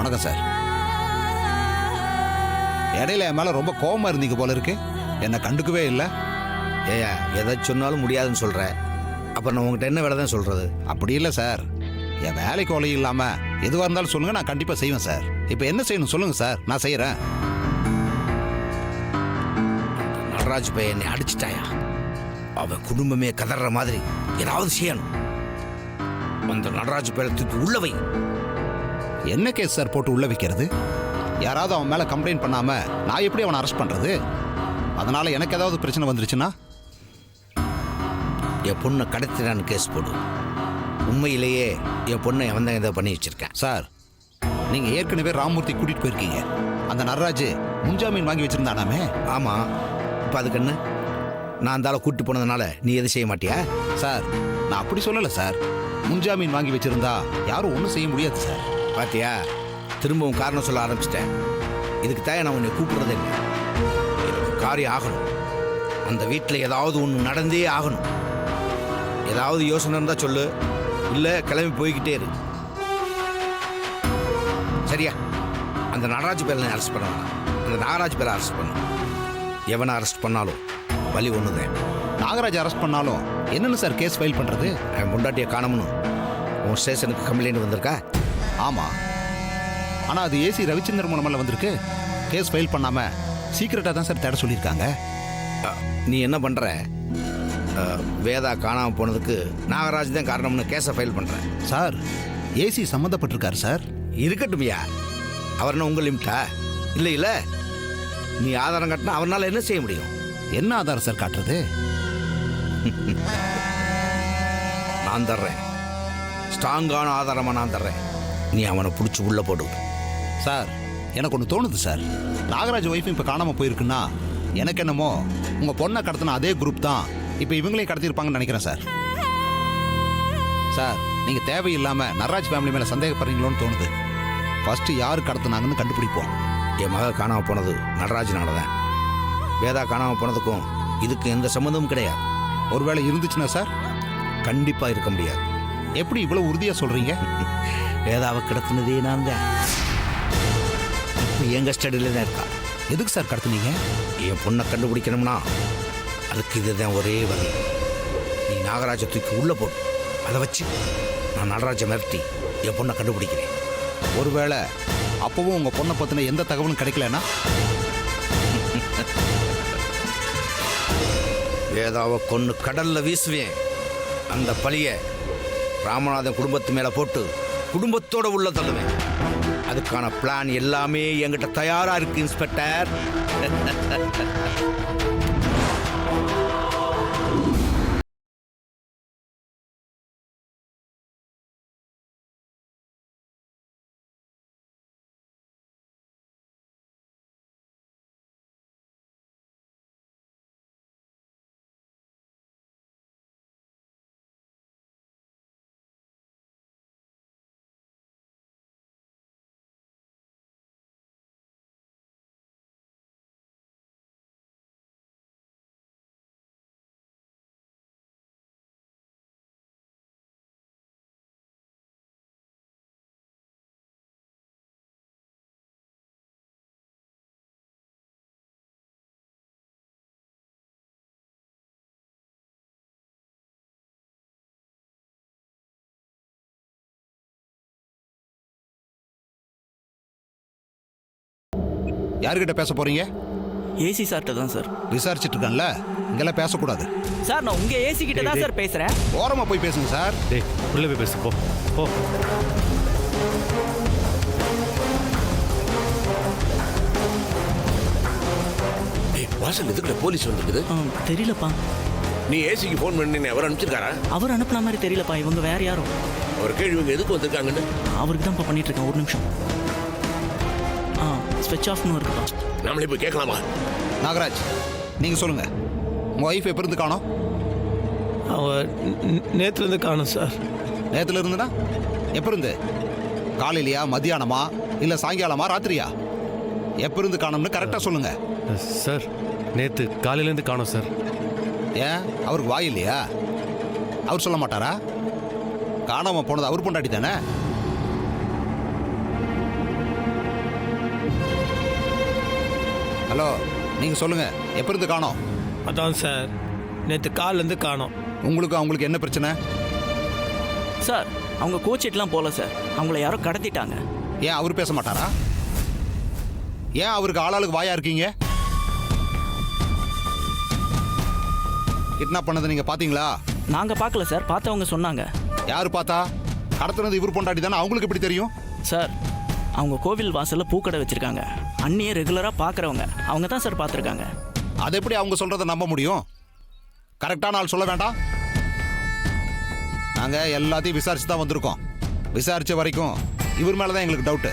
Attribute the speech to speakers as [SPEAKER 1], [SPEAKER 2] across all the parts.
[SPEAKER 1] வணக்கம் சார். இடையில என் மேல ரொம்ப கோவமா இருந்தீங்க போல இருக்கு. என்ன கண்டுக்கவே இல்லை.
[SPEAKER 2] ஏயா எதை சொன்னாலும் முடியாதுன்னு சொல்ற, அப்புறம் நான் உங்ககிட்ட என்ன வேலை தான் சொல்றது?
[SPEAKER 1] அப்படி இல்லை சார். என் வேலைக்கு ஒலையும் இல்லாம எதுவாக இருந்தாலும் சொல்லுங்க, நான் கண்டிப்பா செய்வேன் சார். இப்போ என்ன செய்யணும் சொல்லுங்க சார், நான் செய்யறேன்.
[SPEAKER 2] நடராஜ் பையன் என்னை அடிச்சிட்டாயா? அவன் குடும்பமே கதற மாதிரி ஏதாவது செய்யணும். அந்த நடராஜ் பையனை தூக்கி உள்ள வை.
[SPEAKER 1] என்ன கேஸ் சார் போட்டு உள்ள வைக்கிறது? யாராவது அவன் மேல கம்ப்ளைண்ட் பண்ணாம நான் எப்படி அவனை அரெஸ்ட் பண்றது? அதனால எனக்கு ஏதாவது பிரச்சனை வந்துருச்சுன்னா
[SPEAKER 2] என் பொண்ணை கடத்தினான்னு கேஸ் போடு. உண்மையிலேயே என் பொண்ணை அவன் தான் இதை பண்ணி வச்சிருக்கேன்.
[SPEAKER 1] சார், நீங்க ஏற்கனவே ராமமூர்த்தி கூட்டிட்டு போயிருக்கீங்க. அந்த நடராஜ் முன்ஜாமீன் வாங்கி வச்சிருந்தானாமே?
[SPEAKER 2] ஆமா, இப்போ அதுக்கு என்ன? நான் அந்த ஆளை கூட்டி போனதுனால நீ எது செய்ய மாட்டியா?
[SPEAKER 1] சார், நான் அப்படி சொல்லலை சார். முன்ஜாமீன் வாங்கி வச்சிருந்தா யாரும் ஒன்றும் செய்ய முடியாது சார்.
[SPEAKER 2] பாத்தியா, திரும்பவும் காரணம் சொல்ல ஆரம்பிச்சிட்டேன். இதுக்கு தான் நான் உன்னை கூப்பிடுறதே இல்லை. எனக்கு காரியம் ஆகணும். அந்த வீட்டில் ஏதாவது ஒன்று நடந்தே ஆகணும். ஏதாவது யோசனை இருந்தால் சொல்லு, இல்லை கிளம்பி போய்கிட்டே இரு. சரியா? அந்த நடராஜ் பேரை அரெஸ்ட் பண்ண வேணாம், அந்த நாகராஜ் பேரை அரெஸ்ட் பண்ணு. எவனை அரெஸ்ட் பண்ணாலும் வழி ஒன்று தான்.
[SPEAKER 1] நாகராஜ் அரெஸ்ட் பண்ணாலும் என்னென்ன சார் கேஸ் ஃபைல் பண்ணுறது?
[SPEAKER 2] என் முண்டாட்டியை காணமுன்னு உன் ஸ்டேஷனுக்கு கம்ப்ளைண்ட் வந்திருக்கா?
[SPEAKER 1] ஆமாம், ஆனால் அது ஏசி ரவிச்சந்திரன் மூலமெல்லாம் வந்திருக்கு. கேஸ் ஃபைல் பண்ணாமல் சீக்கிரட்டாக தான் சார் தேட சொல்லியிருக்காங்க.
[SPEAKER 2] நீ என்ன பண்ணுற? வேதா காணாமல் போனதுக்கு நாகராஜ் தான் காரணம்னு கேஸை ஃபைல் பண்ணுறேன்.
[SPEAKER 1] சார், ஏசி சம்மந்தப்பட்டிருக்காரு சார்.
[SPEAKER 2] இருக்கட்டும்யா, அவர்னா உங்கள் லிமிட்டா? இல்லை இல்லை, நீ ஆதாரம் கட்டினா அவனால் என்ன செய்ய முடியும்?
[SPEAKER 1] என்ன ஆதாரம் சார் காட்டுறது?
[SPEAKER 2] நான் தர்றேன், ஸ்ட்ராங்கான ஆதாரமாக நான் தர்றேன். நீ அவனை பிடிச்சி உள்ளே போடு.
[SPEAKER 1] சார், எனக்கு ஒன்று தோணுது சார். நாகராஜ் ஒய்ஃப் இப்போ காணாமல் போயிருக்குன்னா எனக்கு என்னமோ உங்கள் பொண்ணை கடத்தின அதே குரூப் தான் இப்போ இவங்களையும் கடத்திருப்பாங்கன்னு நினைக்கிறேன் சார். சார், நீங்கள் தேவையில்லாமல் நடராஜ் ஃபேமிலி மேலே சந்தேகப்படுறீங்களோன்னு தோணுது. ஃபஸ்ட்டு யார் கடத்தினாங்கன்னு கண்டுபிடிப்போம்.
[SPEAKER 2] என் மக காணாமல் போனது நடராஜனால தான். வேதா காணாமல் போனதுக்கும் இதுக்கு எந்த சம்மந்தமும் கிடையாது.
[SPEAKER 1] ஒருவேளை இருந்துச்சுன்னா சார்?
[SPEAKER 2] கண்டிப்பாக இருக்க முடியாது.
[SPEAKER 1] எப்படி இவ்வளோ உறுதியாக சொல்கிறீங்க?
[SPEAKER 2] வேதாவை கிடத்தினதே நான் தான். இப்போ என் கஸ்டடியில் தான் இருக்கா.
[SPEAKER 1] எதுக்கு சார் கடத்துனீங்க?
[SPEAKER 2] என் பொண்ணை கண்டுபிடிக்கணும்னா அதுக்கு இதுதான் ஒரே வழி. நீ நாகராஜை தூக்கி உள்ளே போடு. அதை வச்சு நான் நடராஜை மிரட்டி என் பொண்ணை கண்டுபிடிக்கிறேன்.
[SPEAKER 1] ஒருவேளை அப்பவும் உங்கள் பொண்ணை பற்றின எந்த தகவலும் கிடைக்கலன்னா?
[SPEAKER 2] வேதாவை கொன்று கடலில் வீசுவேன். அந்த பழியை ராமநாதன் குடும்பத்து மேலே போட்டு குடும்பத்தோட உள்ள தள்ளுவேன். அதுக்கான பிளான் எல்லாமே என்கிட்ட தயாரா இருக்கு இன்ஸ்பெக்டர்.
[SPEAKER 1] யார்கிட்ட பேச போறீங்க?
[SPEAKER 3] ஏசி சார்ட்ட தான் சார்.
[SPEAKER 1] விசாரிச்சுட்டு இருக்கேன்ல, இங்கெல்லாம் பேசக்கூடாது.
[SPEAKER 3] சார், நான் உங்க ஏசி கிட்ட தான் சார் பேசுறேன்.
[SPEAKER 1] ஓரமா போய் பேசுங்க சார்.
[SPEAKER 4] டேய், உள்ள போய் பேசு. போ போ.
[SPEAKER 5] வாசல் எதுக்குள்ள போலீஸ் வந்துருக்குது?
[SPEAKER 3] தெரியலப்பா.
[SPEAKER 5] நீ ஏசிக்கு ஃபோன் பண்ணி அவர் அனுப்பிச்சிருக்காரா?
[SPEAKER 3] அவர் அனுப்புன மாதிரி தெரியலப்பா. இவங்க வேற யாரும்.
[SPEAKER 5] அவர் கேள்வி இவங்க எதுக்கு வந்திருக்காங்கன்னு
[SPEAKER 3] அவருக்கு தான் பண்ணிட்டு இருக்கேன். ஒரு நிமிஷம். ஸ்விட்ச் ஆஃப்னு இருக்குப்பா.
[SPEAKER 5] நாமளே போய் கேட்கலாமா?
[SPEAKER 1] நாகராஜ், நீங்க சொல்லுங்க, உங்க ஒய்ஃப் எப்ப இருந்து காணோம்?
[SPEAKER 6] நேத்துல இருந்து காணும் சார்.
[SPEAKER 1] நேத்துல இருந்துனா எப்ப இருந்து? காலையிலையா, மத்தியானமா, இல்ல சாயங்காலமா, ராத்திரியா? எப்ப இருந்து காணோம்னு கரெக்டா சொல்லுங்க
[SPEAKER 4] சார். நேற்று காலையிலேருந்து காணோம் சார்.
[SPEAKER 1] ஏன், அவருக்கு வாய் இல்லையா? அவர் சொல்ல மாட்டாரா? காணாம போனது அவர் பொண்டாட்டி தானே? ஹலோ நீங்க சொல்லுங்க, எப்ப இருந்து காணோம்?
[SPEAKER 6] அதான் சார் நேற்று காலிலேருந்து காணோம்.
[SPEAKER 1] அவங்களுக்கு என்ன பிரச்சனை?
[SPEAKER 3] சார் அவங்க கோச்சிட்டுலாம் போகல சார், அவங்கள யாரோ கடத்திட்டாங்க.
[SPEAKER 1] ஏன் அவர் பேச மாட்டாரா? ஏன் அவருக்கு ஆளாளுக்கு வாயா இருக்கீங்க? கிட்னாப் பண்ணதை நீங்க பாத்தீங்களா?
[SPEAKER 3] நாங்கள் பார்க்கல சார், பார்த்தவங்க சொன்னாங்க.
[SPEAKER 1] யாரு பார்த்தா? கடத்துனது இவர் பொண்டாட்டி தானே, அவங்களுக்கு எப்படி தெரியும்?
[SPEAKER 3] சார் அவங்க கோவில் வாசலில் பூக்கடை வச்சுருக்காங்க. அண்ணியை ரெகுலராக பார்க்குறவங்க, அவங்க தான் சார் பார்த்துருக்காங்க.
[SPEAKER 1] அதை எப்படி அவங்க சொல்றதை நம்ப முடியும்? கரெக்டான ஆள் சொல்ல வேண்டாம்? நாங்க எல்லாத்தையும் விசாரிச்சு தான் வந்திருக்கோம். விசாரிச்ச வரைக்கும் இவர் மேலதான் எங்களுக்கு டவுட்டு.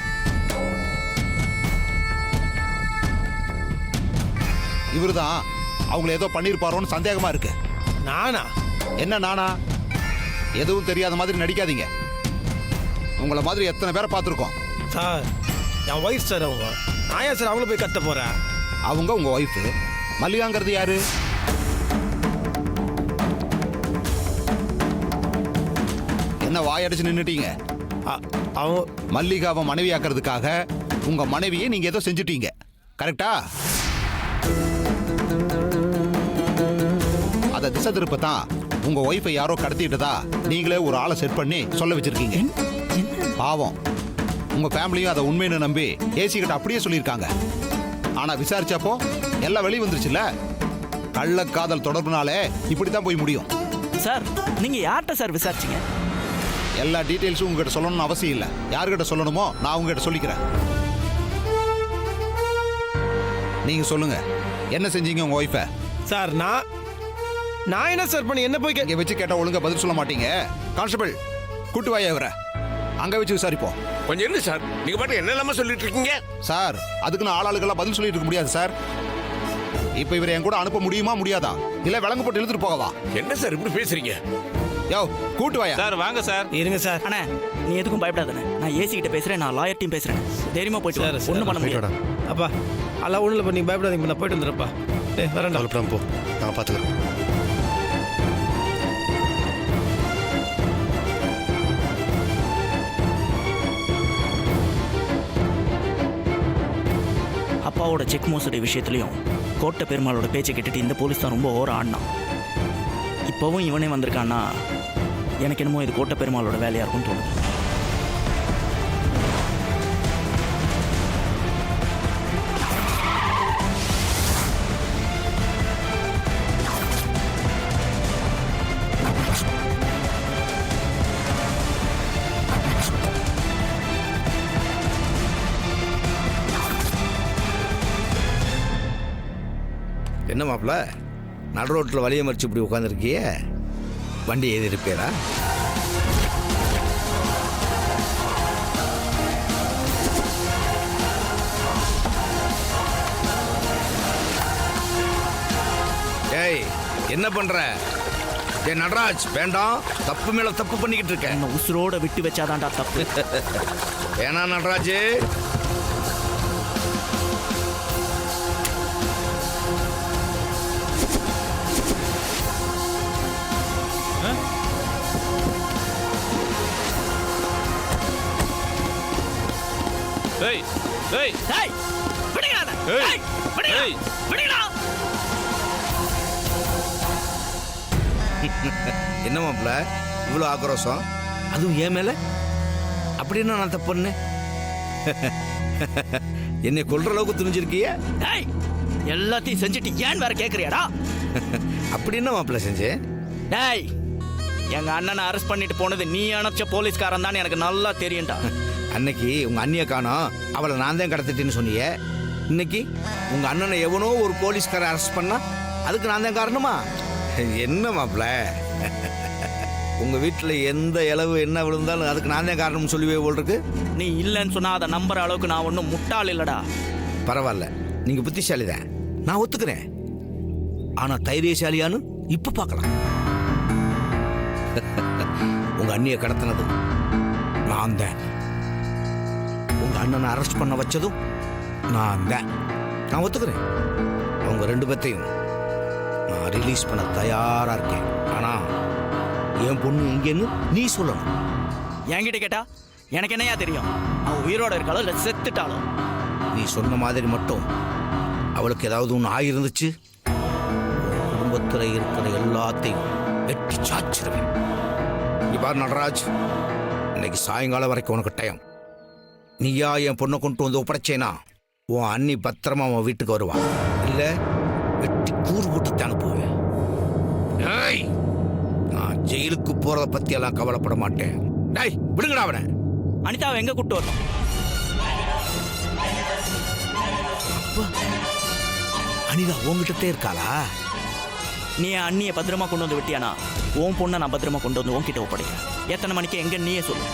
[SPEAKER 1] இவர் தான் அவங்கள ஏதோ பண்ணியிருப்பாரோன்னு சந்தேகமா இருக்கு.
[SPEAKER 6] நானா?
[SPEAKER 1] என்ன நானா? எதுவும் தெரியாத மாதிரி நடிக்காதீங்க. உங்களை மாதிரி எத்தனை பேரை பார்த்துருக்கோம்.
[SPEAKER 6] சார் என் ஒய்ஃப் சார் அவங்க. நான் ஏன் சார் அவங்கள போய் கத்த போகிறேன்?
[SPEAKER 1] அவங்க உங்க ஒய்ஃபு. மல்லிகாங்கிறது யாரு? என்ன வாயடிச்சு நின்னுட்டீங்க?
[SPEAKER 6] அவங்க
[SPEAKER 1] மல்லிகாவை மனைவியாக்குறதுக்காக உங்க மனைவியை நீங்க ஏதோ செஞ்சுட்டீங்க, கரெக்டா? அதை திசை திருப்பத்தான் உங்க ஒய்ஃபை யாரோ கடத்திட்டதா நீங்களே ஒரு ஆளை செட் பண்ணி சொல்ல வச்சிருக்கீங்க. பாவம், உங்க ஃபேமிலியும் அதை உண்மைன்னு நம்பி ஏசி கிட்ட அப்படியே சொல்லியிருக்காங்க. ஆனா விசாரிச்சப்போ எல்லாம் வெளியே வந்துருச்சுல்ல. கள்ளக்காதல் தொடர்புனாலே இப்படித்தான் போய் முடியும்.
[SPEAKER 3] சார் நீங்கள் யார்கிட்ட சார் விசாரிச்சிங்க?
[SPEAKER 1] எல்லா டீட்டெயில்ஸும் உங்ககிட்ட சொல்லணும்னு அவசியம் இல்லை. யாருக்கிட்ட சொல்லணுமோ நான் உங்ககிட்ட சொல்லிக்கிறேன். நீங்க சொல்லுங்க, என்ன செஞ்சீங்க உங்க ஒய்ஃபை?
[SPEAKER 6] சார் நான் என்ன சார் பண்ணி என்ன போய்
[SPEAKER 1] இங்க வச்சு கேட்டா ஒழுங்கா பதில் சொல்ல மாட்டீங்க. கான்ஸ்டபிள், கூட்டு வாயா இவரை, அங்க வச்சு விசாரிப்போம்.
[SPEAKER 5] கொஞ்சம் இருந்து சார், நீங்க பாட்டு என்ன இல்லாம சொல்லிட்டு இருக்கீங்க?
[SPEAKER 1] சார் அதுக்குன்னு ஆளாளுக்கெல்லாம் பதில் சொல்லிட்டு இருக்க முடியாது சார். இப்ப இவரை என் கூட அனுப்ப முடியுமா முடியாதா? இல்ல விலங்கு போட்டு இழுத்துட்டு போகவா?
[SPEAKER 5] என்ன சார் இப்படி பேசுறீங்க?
[SPEAKER 1] யோ கூட்டு வாயா.
[SPEAKER 7] சார் வாங்க சார்.
[SPEAKER 6] இருங்க சார்.
[SPEAKER 3] அண்ணா நீ எதுக்கும் பயப்படாதானே, நான் ஏசி கிட்ட பேசுகிறேன், நான் லாயர் டீம் பேசுகிறேன். தைரியமாக போயிட்டு
[SPEAKER 6] சரி, சரி.
[SPEAKER 3] ஒன்றும் பண்ண முடியாது.
[SPEAKER 6] அப்பா எல்லாம் ஒன்றும் இல்லை, நீங்கள் பயப்படாதீங்க, நான் போயிட்டு வந்துடுறப்பா. வரேன்டா.
[SPEAKER 4] கவலைப்படாம போ, நான் பார்த்துக்கிறேன்.
[SPEAKER 3] அப்பாவோட செக் மோசடி விஷயத்துலையும் கோட்டை பெருமாளோட பேச்சை கேட்டுட்டு இந்த போலீஸ் தான் ரொம்ப ஓர ஆடினான். இப்போவும் இவனே வந்திருக்கான்னா எனக்கு என்னமோ இது கோட்டை பெருமாளோட வேலையாக இருக்கும்னு தோணுது.
[SPEAKER 2] என்ன மாப்பிள்ள, நடு ரோட்டில் வழியை மறிச்சு இப்படி உட்காந்துருக்கிய? வண்டி எது ரிப்பேரா? ஏய் என்ன பண்ற? ஏய் நடராஜ், வேண்டாம், தப்பு மேல தப்பு பண்ணிக்கிட்டு இருக்கேன்.
[SPEAKER 3] என்ன உசுரோட விட்டு வச்சாதான்டா தப்பு.
[SPEAKER 2] ஏனா நடராஜ்,
[SPEAKER 7] ஏய் ஏய்
[SPEAKER 3] டேய் விடுங்கடா.
[SPEAKER 7] ஏய்.
[SPEAKER 3] டேய் விடுங்கடா.
[SPEAKER 7] ஏய்.
[SPEAKER 3] விடுங்கடா.
[SPEAKER 2] என்ன மாப்பிள்ள இவ்வளோ ஆக்ரோஷம்? அதுவும் ஏன் மேல? அப்படின்னா நான் தப்பு பண்ணேன்? என்னை கொல்ற அளவுக்கு துணிஞ்சிருக்கிய?
[SPEAKER 3] டேய் எல்லாத்தையும் செஞ்சுட்டு ஏன் வேற கேட்குறியாடா?
[SPEAKER 2] அப்படி என்ன மாப்பிள்ள செஞ்சேன்?
[SPEAKER 3] டேய் எங்க அண்ணனை அரெஸ்ட் பண்ணிட்டு போனது நீ அனுப்பிச்ச போலீஸ்காரன் தான் எனக்கு நல்லா தெரியும்டா.
[SPEAKER 2] அன்னைக்கு உங்க அண்ணியை காணோம், அவளை நான் தான் கடத்திட்டேன்னு சொன்னியே. இன்னைக்கு உங்க அண்ணனை எவனோ ஒரு போலீஸ்காரன் அரெஸ்ட் பண்ணா அதுக்கு நான் தான் காரணமா? என்ன மாப்பிள்ள, உங்க வீட்டில் எந்த இளவு என்ன விழுந்தாலும் அதுக்கு நான் தான் காரணம்னு சொல்லுவே போல் இருக்கு.
[SPEAKER 3] நீ இல்லைன்னு சொன்னா அதை நம்புற அளவுக்கு நான் ஒன்றும் முட்டாள் இல்லடா.
[SPEAKER 2] பரவாயில்ல, நீங்க புத்திசாலி தான், நான் ஒத்துக்கிறேன். ஆனா தைரியசாலியான்னு இப்ப பார்க்கலாம். உங்க அண்ணியை கடத்தினது நான் தான். உங்க அண்ணனை அரெஸ்ட் பண்ண வச்சதும் நான் தான். நான் ஒத்துக்கிறேன். அவங்க ரெண்டு பேர்த்தையும் நான் ரிலீஸ் பண்ண தயாரா இருக்கேன். ஆனா என் பொண்ணு எங்கன்னு நீ சொல்லணும்.
[SPEAKER 3] என்கிட்ட கேட்டா எனக்கு என்னையா தெரியும்? அவன் உயிரோட இருக்காளோ இல்லை செத்துட்டாளோ?
[SPEAKER 2] நீ சொன்ன மாதிரி மட்டும் அவளுக்கு ஏதாவது ஒன்று ஆகியிருந்துச்சு, குடும்பத்தில் இருக்கிற எல்லாத்தையும் வெட்டி சாச்சிருவேன். நீ பாரு நடராஜ், இன்னைக்கு சாயங்காலம் வரைக்கும் உனக்கு டைம். நீயா என் பொண்ணை கொண்டு வந்து ஒப்படைச்சேனா உன் அண்ணி பத்திரமா உன் வீட்டுக்கு வருவான். இல்லை வெட்டி கூறு போட்டு அனுப்புவேன். ஏய், நான் ஜெயிலுக்கு போறத பத்தி எல்லாம் கவலைப்பட மாட்டேன். டேய் விடுங்கடா அவனை.
[SPEAKER 3] அனிதாவை எங்க கூட்டு வரணும்?
[SPEAKER 2] அனிதா உங்ககிட்டே இருக்காளா?
[SPEAKER 3] நீ என் அண்ணியை பத்திரமா கொண்டு வந்து விட்டியானா உன் பொண்ணை நான் பத்திரமா கொண்டு வந்து உன்கிட்ட ஒப்படைக்கிறேன். எத்தனை மணிக்கு எங்க நீயே சொல்லு.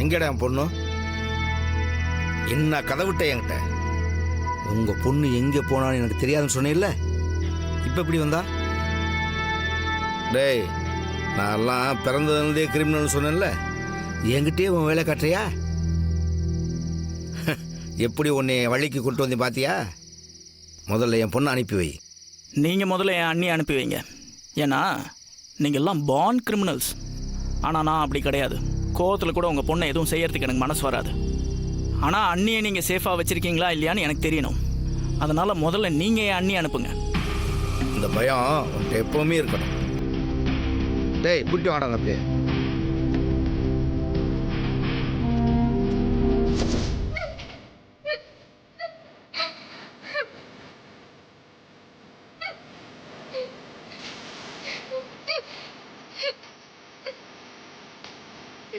[SPEAKER 2] எங்கடா என் பொண்ணு? என்ன கதவிட்ட என்கிட்ட? உங்க பொண்ணு எங்க போனான்னு எனக்கு தெரியாதுன்னு சொன்னேன்ல, இப்ப எப்படி வந்தா? டேய், நான்லாம் பிறந்ததுலேருந்தே கிரிமினல் சொன்னேன்ல, என்கிட்டயே உன் வேலை காட்டுறியா? எப்படி உன்னை வழிக்கு கொண்டு வந்து பாத்தியா? முதல்ல என் பொண்ணை அனுப்பி வை.
[SPEAKER 3] நீங்க முதல்ல என் அண்ணியை அனுப்பி வைங்க. ஏன்னா நீங்க எல்லாம் பார்ன் கிரிமினல்ஸ். ஆனா நான் அப்படி கிடையாது. கோவத்தில் கூட உங்கள் பொண்ணை எதுவும் செய்யறதுக்கு எனக்கு மனசு வராது. ஆனால் அண்ணியை நீங்கள் சேஃபாக வச்சுருக்கீங்களா இல்லையான்னு எனக்கு தெரியணும். அதனால் முதல்ல நீங்கள் என் அண்ணியை அனுப்புங்க.
[SPEAKER 2] இந்த பயம் உன்கிட்ட எப்பவுமே இருக்கணும். டேய் குட்டி வாடாங்க அப்படியே.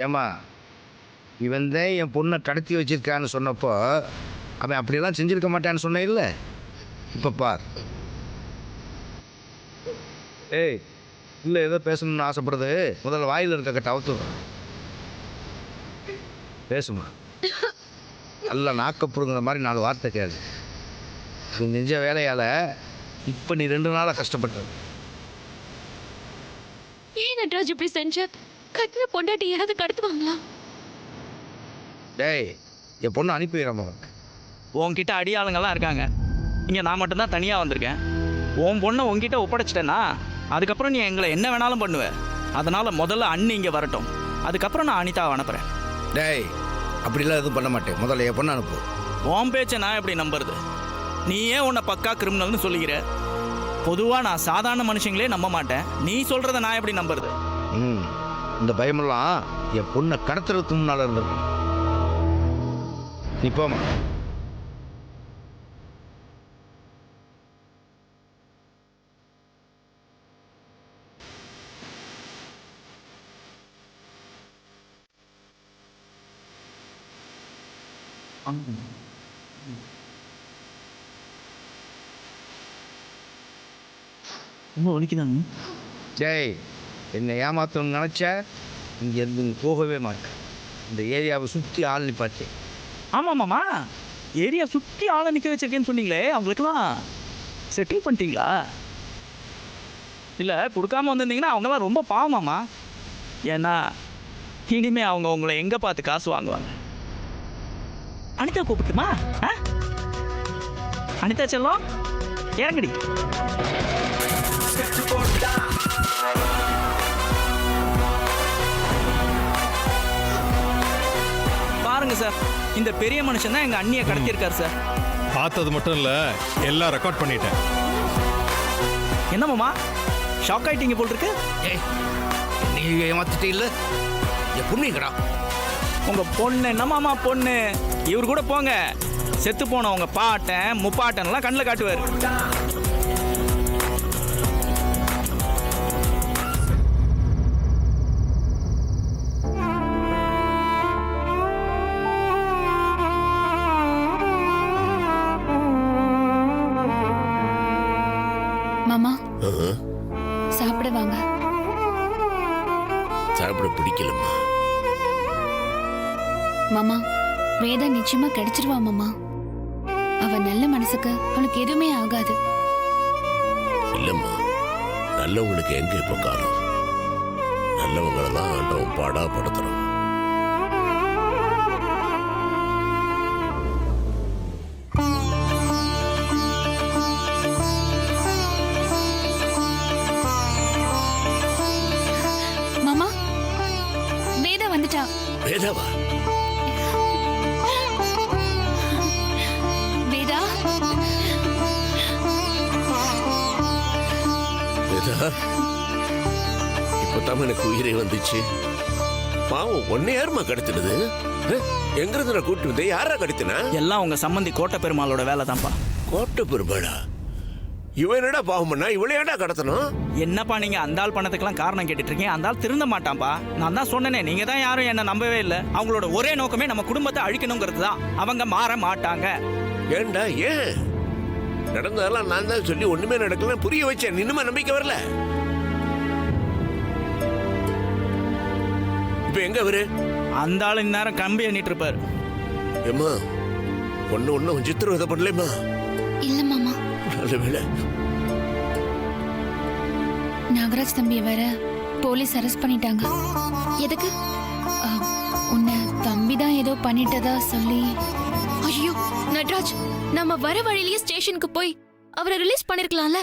[SPEAKER 2] ஏம்மா, இவன் தான் என் பொண்ணை கடத்தி வச்சிருக்கான்னு சொன்னப்போ அவன் அப்படியெல்லாம் செஞ்சிருக்க மாட்டான்னு சொன்னேன் இல்லை? இப்போ பார். ஏய், இல்லை ஏதோ பேசணும்னு ஆசைப்படுறது, முதல்ல வாயில் இருக்க கட்ட அவுத்து பேசுமா. நல்லா நாக்கப்புடுங்கிற மாதிரி 4 வார்த்தை கேளு. நீ நெஞ்ச வேலையால் இப்போ நீ 2 நாளாக கஷ்டப்பட்டது.
[SPEAKER 8] ஏன் நட்ராஜ் இப்படி செஞ்ச? கத்திர பொண்டாட்டி யாராவது கடத்துவாங்களா?
[SPEAKER 2] டேய், என் பொண்ணு அனுப்பி வைக்கிறேன்.
[SPEAKER 3] உன்கிட்ட அடியாளுங்கெல்லாம் இருக்காங்க. இங்கே நான் மட்டும்தான் தனியாக வந்திருக்கேன். உன் பொண்ணை உன்கிட்ட ஒப்படைச்சிட்டேன்னா அதுக்கப்புறம் நீ எங்களை என்ன வேணாலும் பண்ணுவேன். அதனால் முதல்ல அண்ணி இங்கே வரட்டும், அதுக்கப்புறம் நான் அனிதாவை அனுப்புகிறேன்.
[SPEAKER 2] டேய், அப்படிலாம் எதுவும் பண்ண மாட்டேன். முதல்ல என் பொண்ணை அனுப்பு.
[SPEAKER 3] உன் பேச்சை நான் எப்படி நம்புறது? நீ ஏன் உன்னை பக்கா கிரிமினல்னு சொல்லிக்கிற? பொதுவாக நான் சாதாரண மனுஷங்களே நம்ப மாட்டேன். நீ சொல்கிறத நான் எப்படி நம்புறது?
[SPEAKER 2] இந்த பயமெல்லாம் என் பொண்ணை கடத்துறதுக்கு முன்னால் இருந்திருக்கும். நீ போமா.
[SPEAKER 3] ரொம்ப வலிக்குதாங்க.
[SPEAKER 2] ஜெய், என்னை ஏமாத்தணும்னு நினச்ச இங்கேருந்து போகவே மாட்டேன். இந்த ஏரியாவை சுற்றி ஆள் நிப்பாச்சு.
[SPEAKER 3] ஆமாம்மாம்மா, ஏரியா சுற்றி ஆளை நிற்க வச்சிருக்கேன்னு சொன்னீங்களே, அவங்களுக்குலாம் செட்டில் பண்ணிட்டீங்களா? இல்லை, கொடுக்காம வந்திருந்தீங்கன்னா அவங்களாம் ரொம்ப பாவமாம்மா. ஏன்னா இனிமே அவங்க உங்களை எங்கே பார்த்து காசு வாங்குவாங்க? அனிதா கூப்பிட்டுமா? அனிதா செல்லம் இறங்கடி. பாருங்க சார், இந்த பெரிய மனுஷன் தான் எங்க அண்ணியை கடத்தியிருக்காரு சார்.
[SPEAKER 4] பார்த்தது மட்டும் இல்லை, எல்லாம் ரெக்கார்ட் பண்ணிட்டேன்.
[SPEAKER 3] என்னமாமா ஷாக் ஆயிட்டீங்க போல் இருக்கு?
[SPEAKER 2] ஏய், நீ ஏமாத்திட்டே இல்லை? என் பொண்ணுங்கடா.
[SPEAKER 3] உங்க பொண்ணு என்னமாமா பொண்ணு? இவர் கூட போங்க, செத்து போன உங்க பாட்டன் முப்பாட்டன்லாம் கண்ணில் காட்டுவார்.
[SPEAKER 8] மாமா சாப்பிட வாங்க.
[SPEAKER 9] மாமா வேதா நிச்சயமா கிடைச்சிருவா மாமா. அவ நல்ல மனசுக்கு அவளுக்கு எதுவுமே ஆகாது.
[SPEAKER 5] இல்லம்மா, நல்லவங்களுக்கு எங்க இப்ப காலம்? நல்லவங்களை தான் ஆண்டவன் பாடா படுத்துறோம்.
[SPEAKER 9] மாமா வேதா வந்துட்டா.
[SPEAKER 5] வேதாவா?
[SPEAKER 9] வேதா
[SPEAKER 5] வேதா, இப்பதான் எனக்கு உயிரே வந்துச்சு. பாவம், ஒன்னே யாருமா கடத்தினது? எங்க இருந்து நான் கூட்டு வந்தேன்? யாரா கடத்தினா?
[SPEAKER 3] எல்லாம் உங்க சம்மந்தி கோட்டை பெருமாளோட வேலை தான்ப்பா.
[SPEAKER 5] கோட்டை பெருமாளா? இவன் என்னடா பாவம் பண்ணா? இவளை ஏன்டா கடத்தணும்?
[SPEAKER 3] என்னப்பா நீங்க அந்த ஆள் பணத்துக்கெல்லாம் காரணம் கேட்டுட்டு இருக்கீங்க? அந்த ஆள் திருந்த மாட்டான்ப்பா. நான் தான் சொன்னேனே, நீங்க தான் யாரும் என்ன நம்பவே இல்லை. அவங்களோட ஒரே நோக்கமே நம்ம குடும்பத்தை அழிக்கணுங்கிறது தான். அவங்க மாற மாட்டாங்க.
[SPEAKER 5] ஏன்டா? ஏன் நடந்ததெல்லாம் நான் தான் சொல்லி ஒண்ணுமே நடக்கல புரிய வச்சேன். இன்னுமா நம்பிக்கை வரல? இப்ப எங்க அவரு?
[SPEAKER 3] அந்த ஆள் இந்த நேரம் கம்பி எண்ணிட்டு இருப்பாரு.
[SPEAKER 5] ஏம்மா, ஒன்னும் சித்திரவதை பண்ணலமா?
[SPEAKER 9] இல்ல மாமா.
[SPEAKER 5] நல்ல வேலை.
[SPEAKER 9] நாகராஜ் தம்பியை வேற போலீஸ் அரெஸ்ட் பண்ணிட்டாங்க. எதுக்கு? உன்னை தம்பி தான் ஏதோ பண்ணிட்டதா சொல்லி.
[SPEAKER 8] ஐயோ நட்ராஜ், நம்ம வர வழியிலேயே ஸ்டேஷனுக்கு போய் அவரை ரிலீஸ் பண்ணிருக்கலாம்ல.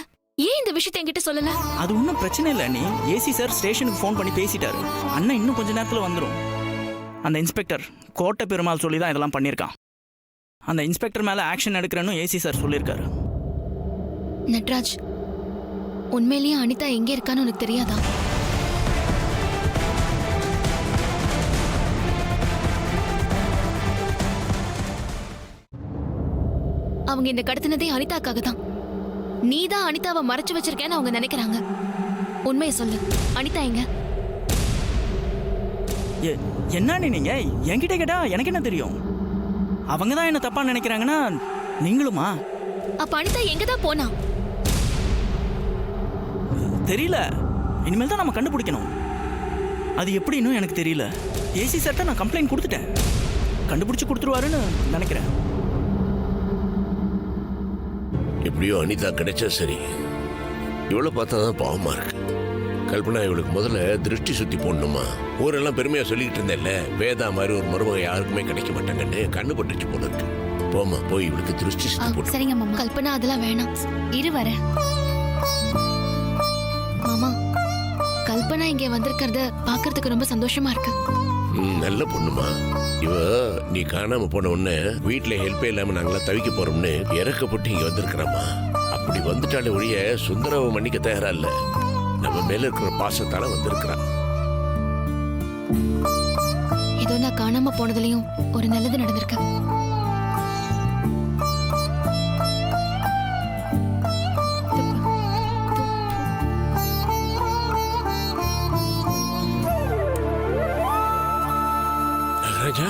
[SPEAKER 8] ஏன் இந்த விஷயத்தை என்கிட்ட சொல்லல?
[SPEAKER 3] அது ஒன்றும் பிரச்சனை இல்லை. நீ ஏசி சார் ஸ்டேஷனுக்கு ஃபோன் பண்ணி பேசிட்டாரு. அண்ணன் இன்னும் கொஞ்ச நேரத்தில் வந்துடும். அந்த இன்ஸ்பெக்டர் கோட்டை பெருமாள் சொல்லி தான் இதெல்லாம் பண்ணியிருக்கான். அந்த இன்ஸ்பெக்டர் மேலே ஆக்ஷன் எடுக்கிறேன்னு ஏசி சார் சொல்லியிருக்காரு.
[SPEAKER 8] நட்ராஜ், உண்மையிலேயே அனிதா எங்க இருக்கான்னு உனக்கு தெரியாதா? அவங்க இந்த கடத்தினதே அனிதாக்காக தான். நீ தான் அனிதாவை மறைச்சு வச்சிருக்கேன்னு அவங்க நினைக்கிறாங்க. உண்மையை சொல்லு, அனிதா எங்க?
[SPEAKER 3] என்ன நீங்க என்கிட்ட கேட்டா எனக்கு என்ன தெரியும்? அவங்க தான் என்ன தப்பா நினைக்கிறாங்கன்னா நீங்களுமா?
[SPEAKER 8] அப்ப அனிதா எங்க தான் போனா?
[SPEAKER 3] தெரியல. இனிமேல் தான் நம்ம கண்டுபிடிக்கணும். அது எப்படின்னு எனக்கு தெரியல. ஏசி சார்ட்ட நான் கம்ப்ளைண்ட் கொடுத்துட்டேன். கண்டுபிடிச்சு கொடுத்துருவாருன்னு நினைக்கிறேன்.
[SPEAKER 5] எப்படியோ அனிதா கிடைச்சா சரி. இவ்வளவு பார்த்தா தான் பாவமா இருக்கு. கல்பனா, இவளுக்கு முதல்ல திருஷ்டி சுத்தி போடணுமா? ஊரெல்லாம் பெருமையா சொல்லிக்கிட்டு இருந்தேன்ல, வேதா மாதிரி ஒரு மருமக யாருக்குமே கிடைக்க மாட்டாங்கன்னு. கண்ணு பட்டுச்சு போல இருக்கு. போமா, போய் இவளுக்கு திருஷ்டி சுத்தி போடு.
[SPEAKER 9] சரிங்க மாமா.
[SPEAKER 8] கல்பனா, அதெல்லாம் வேணாம்.
[SPEAKER 9] இரு வர.
[SPEAKER 8] மாமா, கல்பனா இங்க வந்திருக்கிறத பாக்குறதுக்கு ரொம்ப சந்தோஷமா இருக்கு.
[SPEAKER 5] நல்ல பொண்ணுமா. இவ நீ காணாம போன உடனே வீட்டுல ஹெல்ப்பே இல்லாம நாங்களாம் தவிக்க போறோம்னு இறக்கப்பட்டு இங்க வந்திருக்கிறோமா. அப்படி வந்துட்டாலே ஒழிய சுந்தரவை மன்னிக்க தயாரா இல்ல. நம்ம மேல இருக்கிற பாசத்தால வந்திருக்கிறான்.
[SPEAKER 8] ஏதோ நான் காணாம போனதுலயும் ஒரு நல்லது நடந்திருக்கு.
[SPEAKER 5] ராஜா,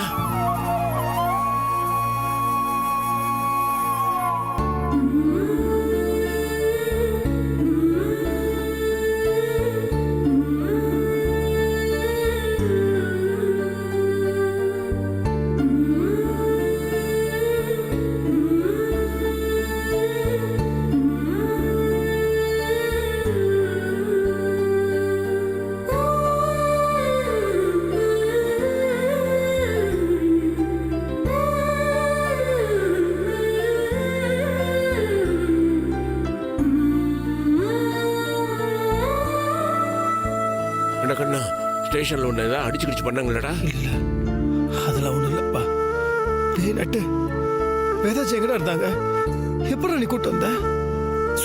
[SPEAKER 5] என்ன கண்ணா, ஸ்டேஷன்ல ஒண்ணு ஏதாவது அடிச்சு கிடிச்சு பண்ணாங்களடா?
[SPEAKER 6] இல்ல, அதெல்லாம் ஒண்ணும் இல்லப்பா. டேய் நட்டு, வேதாச்சி எங்கடா இருந்தாங்க? எப்படி நீ கூட்டு வந்த?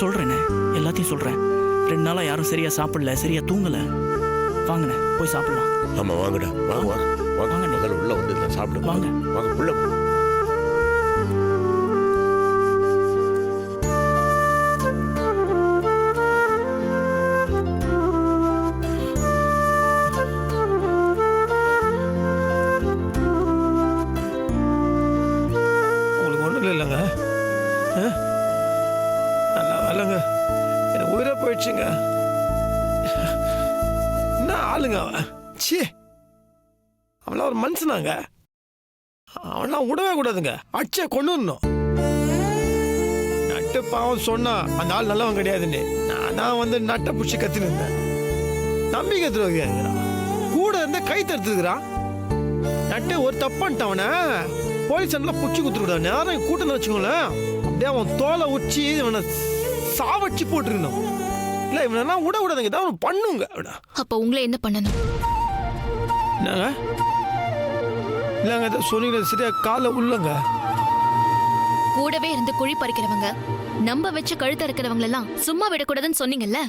[SPEAKER 3] சொல்றேனே, எல்லாத்தையும் சொல்றேன். 2 நாளா யாரும் சரியா சாப்பிடல, சரியா தூங்கல. வாங்கண்ணே, போய் சாப்பிடலாம்.
[SPEAKER 5] ஆமா, வாங்கடா. வாங்க வாங்க வாங்க. முதல்ல உள்ள வந்து சாப்பிடுங்க.
[SPEAKER 3] வாங்க
[SPEAKER 5] வாங்க உள்ள.
[SPEAKER 6] உங்களுக்கு ஒண்ணும் இல்லைங்க. நல்லா வரலங்க. எனக்கு உயிரை போயிடுச்சுங்க. என்ன ஆளுங்க அவன்? ச்சே, அவள ஒரு மனுஷனாங்க. அவன்லாம் விடவே கூடாதுங்க. அடிச்சே கொண்டு வரணும். நட்டு பாவம் சொன்னா அந்த ஆள் நல்லவன் கிடையாதுன்னு. நான் தான் வந்து நட்டை பிடிச்சி கத்தின்னு இருந்தேன். நம்பிக்கை துரோகியாங்கிறான். கூட இருந்த கை தடுத்துக்கிறான். நட்டு ஒரு தப்பான்ட்டவன போலீஸ் எல்லாம் பிடிச்சி குத்துருக்கூடாது. நேரம் கூட்டம் வச்சுக்கோங்களேன், அப்படியே அவன் தோலை உச்சி இவனை சாவடிச்சு போட்டுருக்கணும். இல்ல இவனெல்லாம் விடக்கூடாதுங்க, ஏதாவது அவன் பண்ணுங்க.
[SPEAKER 8] அப்ப உங்களை என்ன பண்ணணும்?
[SPEAKER 6] என்னங்க இல்லங்க இதை சொன்னீங்க சரியா காலை உள்ளங்க.
[SPEAKER 8] கூடவே இருந்து குழி பறிக்கிறவங்க, நம்ப வச்சு கழுத்த இருக்கிறவங்க எல்லாம் சும்மா விடக்கூடாதுன்னு சொன்னீங்கல்ல,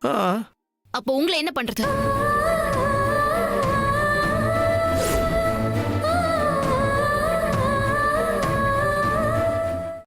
[SPEAKER 6] ஆ
[SPEAKER 8] அப்போ உங்களை என்ன பண்றது?